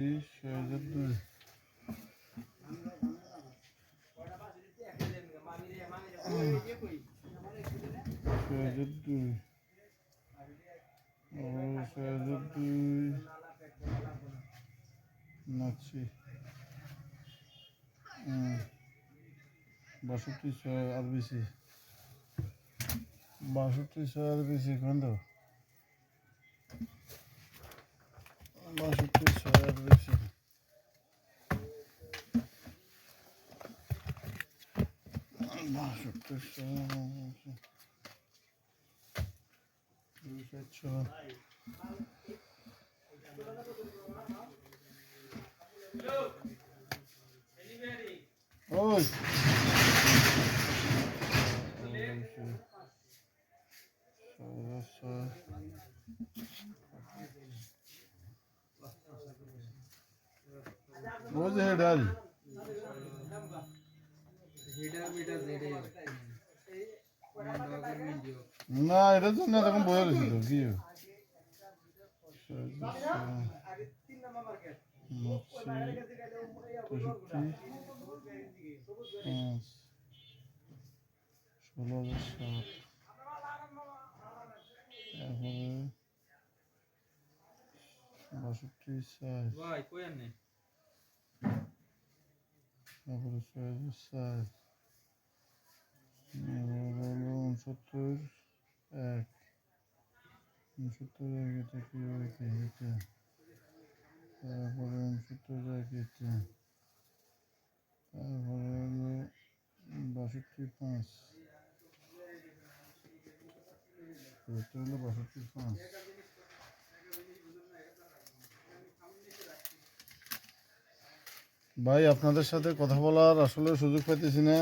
6,200 নাচি 62 আর বেশি 62 আর বেশি কত 62 আর বেশি 62 ওই रोज है डाल না এটা তো না তখন বয়ে রয়েছে তো কি বাষট্টি চার তারপরে 6,4 উনসত্তর এক 69 এটা কি এটা তারপরে 69 এটা তারপরে হলো 62.5 এটা হলো 62.5 ভাই আপনাদের সাথে কথা বলার আসলে সুযোগ পাইতেছি না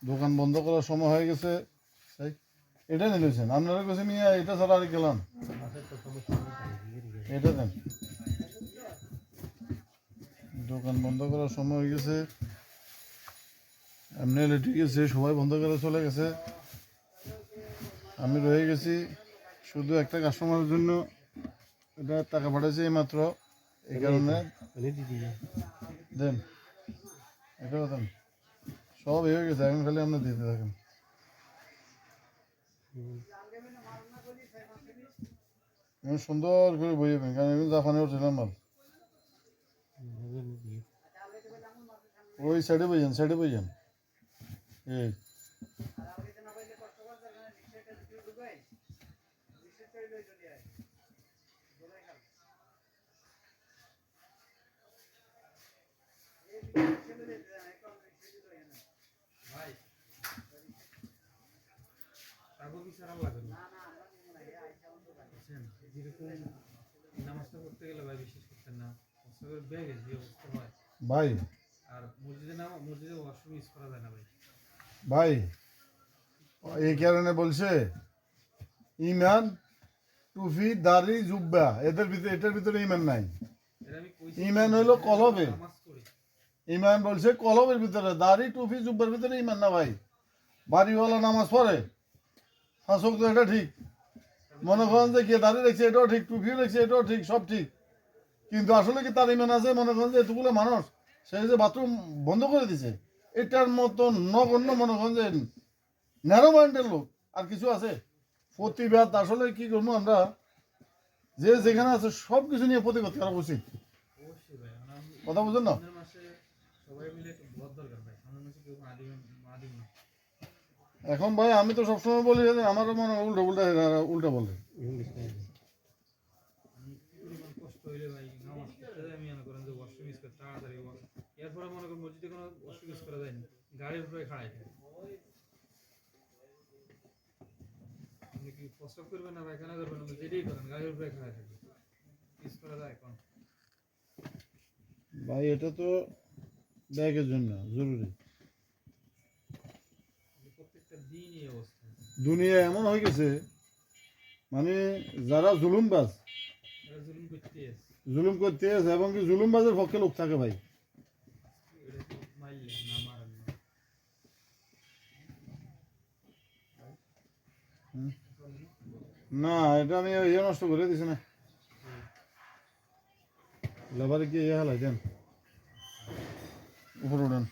দোকান বন্ধ করার সময় হয়ে গেছে এটা নিয়েছেন আপনারা কাছে নিয়ে এটা ছাড়া আর গেলাম এটা দেন দোকান বন্ধ করার সময় হয়ে গেছে এমনি ঠিক আছে সবাই বন্ধ করে চলে গেছে আমি রয়ে গেছি শুধু একটা কাস্টমারের জন্য এটা টাকা পাঠাইছে এই মাত্র এই কারণে দেন এটাও দেন সব হয়ে গেছে এখন খালি আপনার দিতে থাকেন সুন্দর করে বইবেন কারণ এগুলো জাপানে ওঠেন মাল ওই সাইডে বইয়েন এই ভাই ভাই এই কারণে বলছে ইমান টুফি দাড়ি জুব্বা এটার ভিতরে ইমান নাই ইমান হইলো কলবে ইমান বলছে কলবের ভিতরে দাড়ি টুফি জুব্বার ভিতরে ইমান না ভাই বাড়িওয়ালা নামাজ পড়ে হাসক তো এটা ঠিক মনে করেন যে কে দাঁড়িয়ে রেখেছে এটাও ঠিক টুপিও রেখেছে এটাও ঠিক সব ঠিক কিন্তু আসলে কি তার ইমান আছে মনে করেন যে এতগুলো মানুষ সেই যে বাথরুম বন্ধ করে দিছে এটার মতো নগণ্য মনে করেন যে ন্যারো মাইন্ডের লোক আর কিছু আছে প্রতিবাদ আসলে কি করবো আমরা যে যেখানে আছে সব কিছু নিয়ে প্রতিবাদ করা উচিত কথা বুঝেন না এখন ভাই আমি তো সবসময় বলি আমারও মনে উল্টা বলে ভাই এটা তো ব্যাগের জন্য জরুরি দুনিয়া এমন হয়ে গেছে মানে যারা জুলুমবাজ জুলুম করতে আছে এবং কি জুলুমবাজের পক্ষে লোক থাকে ভাই না এটা আমি ইয়ে নষ্ট করে দিছি না লেবারে গিয়ে হালাই দেন উপরে উঠেন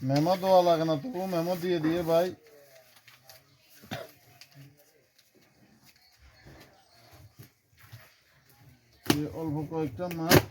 মেমো দেওয়া লাগে না তবু মেমো দিয়ে দিয়ে ভাই অল্প কয়েকটা মাছ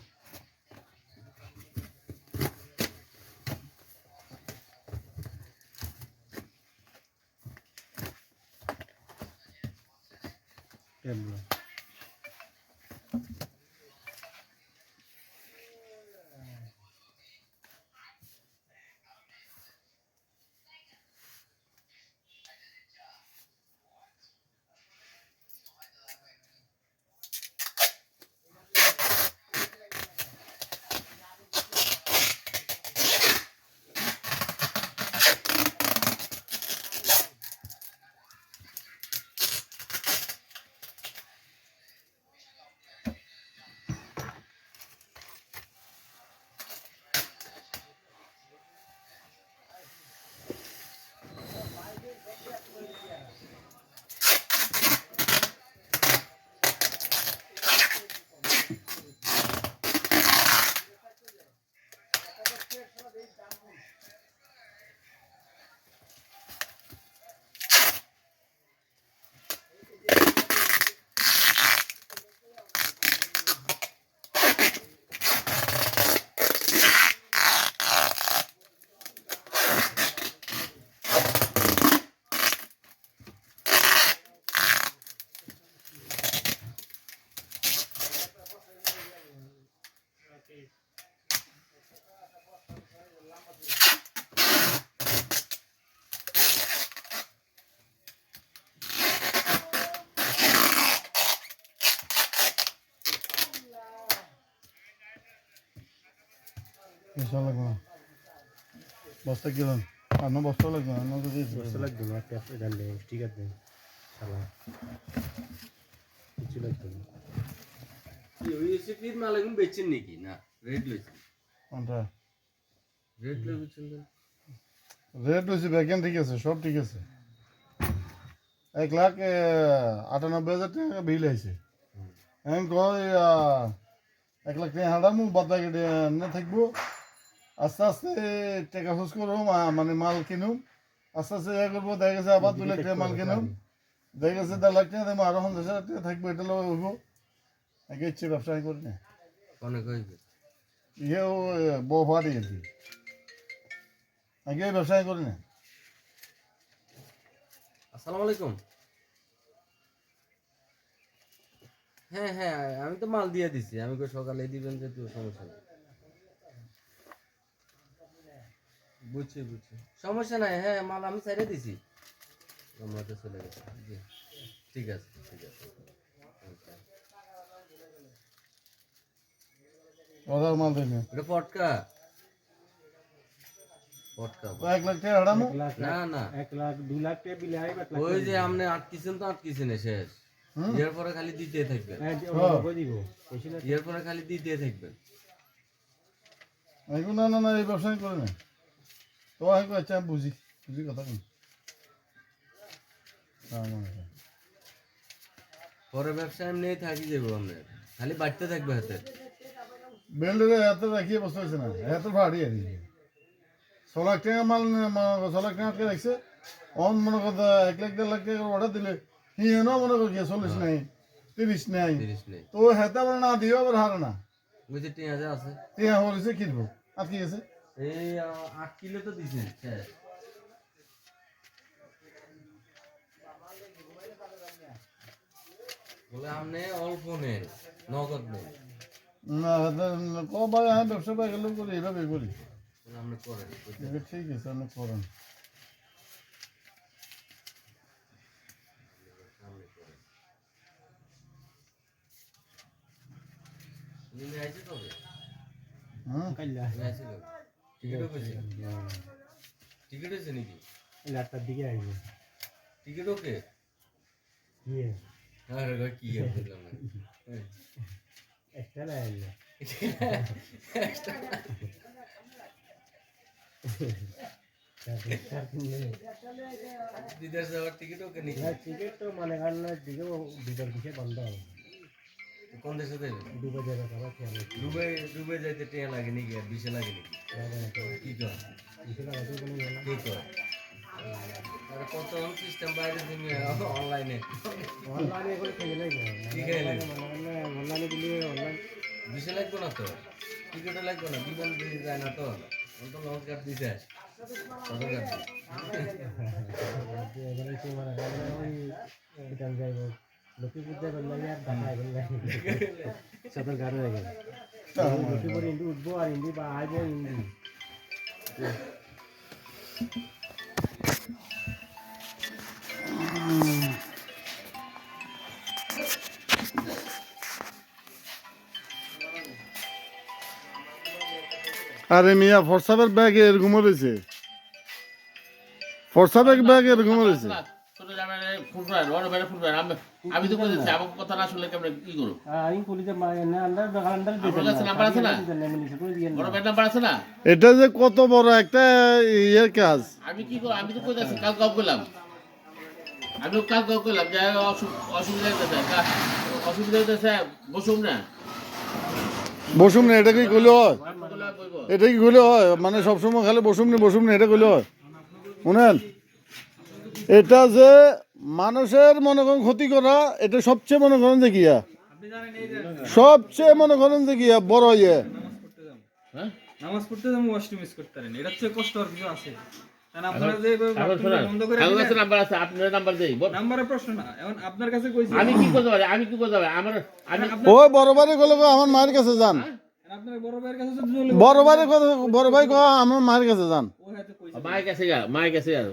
বিশাল লাগবে না বস্তা কিরম আর না বস্তা লাগবে না বস্তা লাগবে না একটা ডালে ঠিক আছে শালা কিছু লাগবে না ওই রেসিপির মাল এখন বেচেন নাকি না রেড লইছেন কোনটা রেড লইছেন রেট হয়েছে ব্যাকেন ঠিক আছে সব ঠিক আছে 1,98,000 টাকা বিল আছে এখন কয় 1,00,000 টাকা হাঁটামু বাদা কেটে না থাকবো আস্তে আস্তে টাকা খোঁজ করবো মানে মাল কিনুম আস্তে আস্তে ইয়ে করবো দেখা গেছে আবার 2 লাখ টাকা মাল কিনুম দেখা গেছে 1.5 লাখ টাকা দেবো আরো 50,000 টাকা থাকবো এটা লোক হইব আগে ইচ্ছে ব্যবসা করি না অনেক হইবে ইয়েও বউ ফাটি গেছি আগে ব্যবসা করি না আসসালামু আলাইকুম হ্যাঁ হ্যাঁ আমি তো মাল দিয়ে দিছি আমি কই সকালে দিবেন যে তুই সমস্যা নেই বুঝছি সমস্যা নাই হ্যাঁ মাল আমি ছেড়ে দিছি আমরা তো চলে গেছি জি ঠিক আছে ওদের মাল দিন এটা পটকা 1 লাখ টাকা হাঁটামু না 1 লাখ 2 লাখ টাকা বিলে আইবা ওই যে আপনি আটকিছেন তো আটকিছেন শেষ এর পরে খালি দিতে থাকবেন দিব বেশি না এর পরে খালি দিতে থাকবেন না এই ব্যবসায় করে না তো আমি আচ্ছা আমি বুঝি কথা কই পরে ব্যবসা এমনি থাকি যাবো আপনার খালি বাড়তে থাকবে হাতে বেল্ডে এত রাখিয়ে বসতে হয়েছে না এত ভারী আর 6 লাখ টাকা মাল 6 লাখ টাকা রাখছে অন মনে কথা 1 লাখ 1.5 লাখ টাকা অর্ডার দিলে হিয়েন মনে করি 40 নাই 30 নাই 30 নেই তো হেতা বলে না দিও আবার হারে না ওই যে 3000 আছে টিয়া হয়েছে কিনবো আর কি আছে এই 8 কিলো তো দিছেন শেষ বলে আপনি অল্প নেন নগদ নেন না ক ভাই আমি ব্যবসা পাই গেলেও করি এইভাবে করি আপনি করেন এটা ঠিক আছে আপনি করেন নিয়ে আইছে তবে হ্যাঁ কাইলা নিয়ে আইছে কবে টিকিটও পেয়েছে টিকিট হয়েছে নাকি লাটার দিকে আইবে টিকিট ওকে ইয়ে আরে ভাই কি আর বললাম না একটা লাইলা বিদেশ যাওয়ার টিকিট ওকে নিয়ে টিকিট তো মানে কারণের দিকেও দুবার দিকে বন্ধ হবে কোন দেশে যাবে দুবার জায়গা করা খেয়াল ডুবে যাইতে টিয়া লাগে নাকি আর বিশে লাগে নাকি কি কর কি কর আরে কত সিস্টেম বাইরে তুমি অনলাইনে অনলাইনে করে খেয়ে লাগবে কি খেলে অনলাইনে দিলে অনলাইন বিশে লাগবে না তো টিকিটও লাগবে না বিমান দিয়ে যায় না তো অন্ত লঞ্চ কার্ড দিতে কত কার্ড এবারে সে মানে ওই এটা যাইব লক্ষ্মীপুর যাই বললে আর ঢাকায় বললে সদর গাড়ি হয়ে গেল লক্ষ্মীপুর ইন্ডি উঠবো আর ইন্ডি বা আইবো ইন্ডি আরে মিয়া ফরসাবের ব্যাগ এরকম রয়েছে, ফরসাবের ব্যাগ এরকম রয়েছে। আমি তো বলেছি আমার কথা না শুনলে কেমন কি করো? আমি পুলিশে আন্ডার আপনার কাছে নাম্বার আছে না? বড় ভাইয়ের নাম্বার আছে না? এটা যে কত বড় একটা ইয়ের কাজ। আমি কি করব? আমি তো কইতাছি কাল গাও করলাম। আমি কাল গাও করলাম যে অসুবিধা হইতেছে, অসুবিধা হইতেছে বসুম না। বসুম না, এটা কি কইলে হয়? বললা কইবো। এটা কি কইলে হয়? মানে সবসময় খালি বসুম না এটা কইলে হয়? শুনেন, এটা যে মানুষের মনে করেন ক্ষতি করা, এটা সবচেয়ে মনে করেন যে কিয়া, সবচেয়ে মনে করেন যে কিয়া বড় ইয়ে। হ্যাঁ? নামাজ পড়তে যাবো ওয়াশরুম মিস করতে পারেন, এটা হচ্ছে কষ্ট আর কিছু আছে। কারণ আপনারা যে এখন শুনুন, বন্ধ করে আমার দিলেন, কাছে নাম্বার আছে, আপনার নাম্বার দেই। নাম্বারের প্রশ্ন না, এখন আপনার কাছে কইছি আমি কি করতে পারি? আমি কি করতে পারি? আমার আমি ওই বড় ভাই কইলে আমার মায়ের কাছে যান, আপনার বড় ভাইয়ের কাছে যদি বলে বড় ভাই কয় আমার মায়ের কাছে যান। ও হয়তো কইছে মায়ের কাছে গা, মায়ের কাছে আর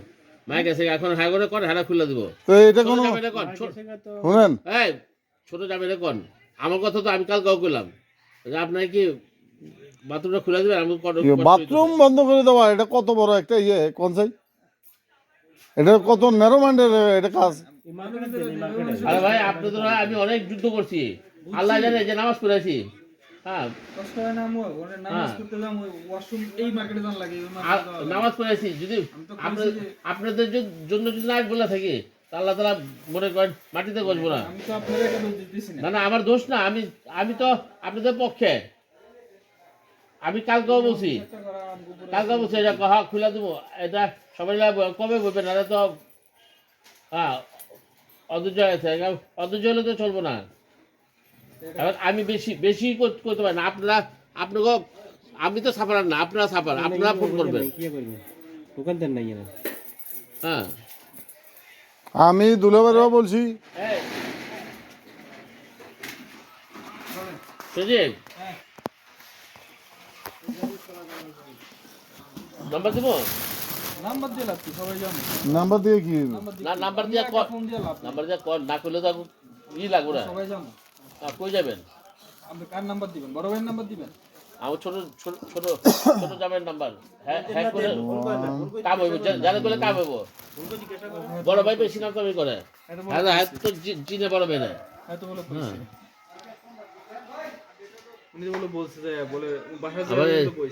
মায়ের কাছে গা। এখন হাগরে কর, হারা খুলে দিব। তো এটা কোনো ছোট জামাইরে কোন, শুনেন, এই ছোট জামাইরে কোন। আমার কথা তো আমি কাল গাও করলাম যে আপনার কি বাথরুমটা খুলে দিবেন? আমি বাথরুম বন্ধ করে দেওয়া এটা কত বড় একটা ইয়ে কোন চাই, এটা কত ন্যারো মাইন্ডের এটা কাজ। আরে ভাই আপনাদের আমি অনেক যুদ্ধ করছি, আল্লাহ জানে যে নামাজ পড়েছি। হ্যাঁ, কষ্ট হয় না আমু, ওরে নামাজ পড়তে যাম ওয়াশরুম এই মার্কেটে যান লাগে, ওই মার্কেটে নামাজ পড়েছি। যদি আপনাদের জন্য যদি না বলে থাকি তা আল্লাহ তাআলা মনে করেন মাটিতে গজবো না। আমি তো আপনাদের একটা দোষ দিতেছি না। না না, আমার দোষ না, আমি তো আপনাদের পক্ষে। আমি কালকেও বলছি, কালকে বলছি এটা হ্যাঁ খুলে দেবো, এটা সবাই কবে বলবেন? না তো হ্যাঁ অধৈর্য আছে, অধৈর্য হলে তো চলবো না। এবার আমি বেশি করতে পারি না। আপনাকে আমি তো সাফার না, আপনারা সাফার, আপনারা ফোন করবেন। কি করবেন? দোকানদার নাই না। হ্যাঁ, আমি দুলাভাইও বলছি, এই সুজিত, নাম্বার দিব? নাম্বার দিয়ে লাভ কি, সবাই জানে নাম্বার দিয়ে কি হইবে? না নাম্বার দিয়ে কর, ফোন দিয়ে লাভ, নাম্বার দিয়ে কর না করলে তো ই লাগবে না। সবাই জানে। কই যাবেন? আপনি কার নাম্বার দিবেন? বড় ভাইয়ের নাম্বার দিবেন? আমার ছোট জামের নাম্বার। হ্যাঁ হ্যাঁ করে কাম হইব, জানে করলে কাম হইব। বড় ভাই বেশি নাম কামি করে। হ্যাঁ হ্যাঁ তো জিনে বড় ভাই না। হয়তো বলে কইছে, উনি তো বলছে যে বলে বাসা আবার যাবে তো কইছে।